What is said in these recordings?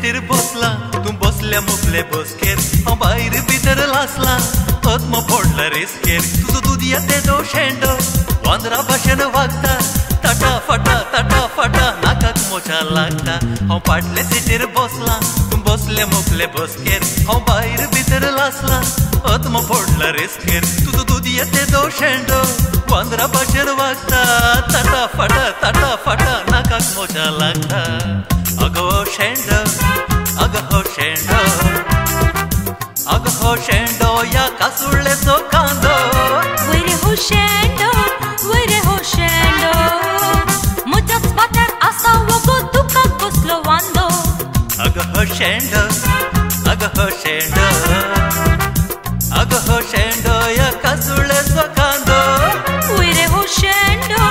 सीटीर बसला तू बसल्या मुखले बसकेर हांव भायर भितर लासला पद्म फोडला रेसकेर तुजो दूद येते दो शेंडो वांदरा भाशेन वागता ताटा फाटा नाकाक मोचा लागता हांव फाटले सीटीर बसला तू बसल्या मुखले बसकेर हांव भायर भितर लासला पद्म फोडला रेसकेर तुजो दूद येते दो शेंडो वांदरा भाशेन वागता ताटा फाटा नाकाक मोचा लागता अगो शेंडो अगो हो शेंडो या कासुळ्ळेचो कांदो वैरे हो शेंडो म्हज्याच माथ्यार आसा वगो तुका कसलो वांदो अगो हो शेंडो अगो हो शेंडो या कासुळ्ळेचो कांदो वैरे हो शेंडो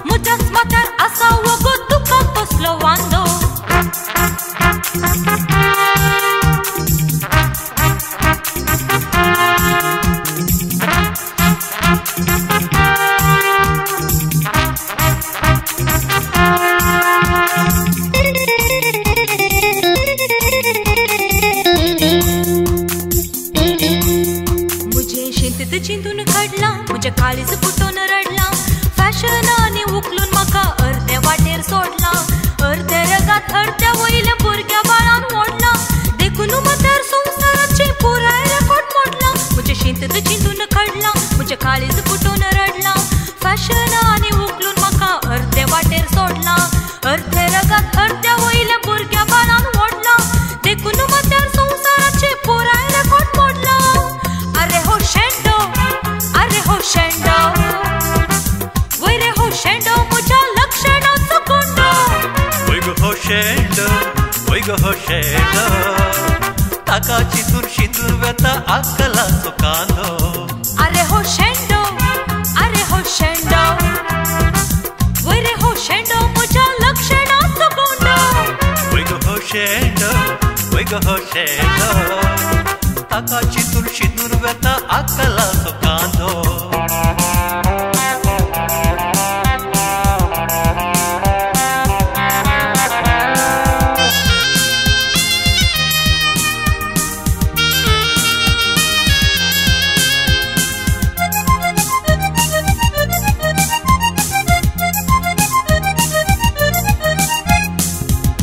म्हज्याच माथ्यार आसा वगो तुका कसलो वांदो चिंतून काडला म्हज्या काळीज फुटून रडला फॅशनांनी उखलून म्हाका अर्दे वाटेर सोडला अर्दे रगात अर्द्या वयल्या भुरग्या बाळान मोडला देखून माथ्यार संवसाराची पुराय रेकॉर्ड मोडला म्हजे चिंतून काडला म्हज्या काळीज फुटून रडला फॅशनांनी उखलून म्हाका अर्दे वाटेर सोडला अर्दे रगात अर्द्या वयल्या भुरग्या बाळान मोडला देखून माथ्यार संवसाराची पुराय रेकॉर्ड मोडला अरे हो शेंडो वैरे हो शेंडो म्हज्या लक्षणाचो कोंडो वै गो हो शेंडो ताका चिंतून शिंतून वेता आकलाचो कांदो अरे हो शेंडो वैरे हो शेंडो म्हज्या लक्षणाचो कोंडो वै गो हो शेंडो ताका चिंतून शिंतून वेता आकलाचो कांदो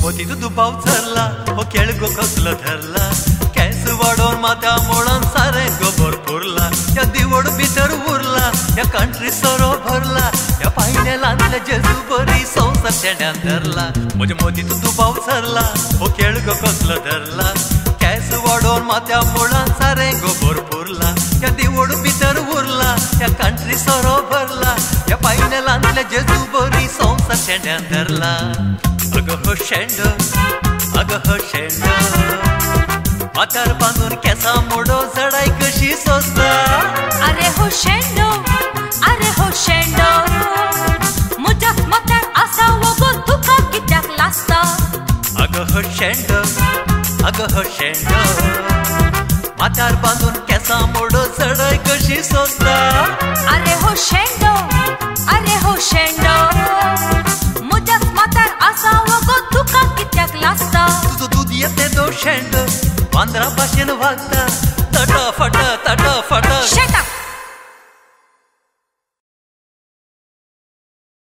मोतीत दुबाव चरला हो केळगो कसलो धरला केस वाडोन माथ्या मोळान सारें गोबर पुरला या दिवड भितर उरला या कंट्री सोरो भरला या पायनेलांतले जेजू बरी संवसार शेंड्यान धरला म्हजे मोतीत दुबाव चरला हो केळगो कसलो धरला केस वाडोन माथ्या मोळान सारें गोबर पुरला या दिवड भितर उरला या कंट्री सोरो भरला या पायनेलांतले जेजू बरी संवसार शेंड्यान धरला अगो हो शेंडो माथ्यार बांदून केसां मोडो जडाय कशी सोंसता अरे हो शेंडो म्हज्याच माथ्यार आसा वगो तुका कित्याक लासता अगो हो शेंडो माथ्यार बांदून केसां मोडो जडाय कशी सोंसता अरे हो शेंडो म्हज्याच माथ्यार आसा वगो तुका कित्याक लासता तुजो दूद येते दो शेंडो वांदरा भाशेन वागता ताटा फाटा शेटा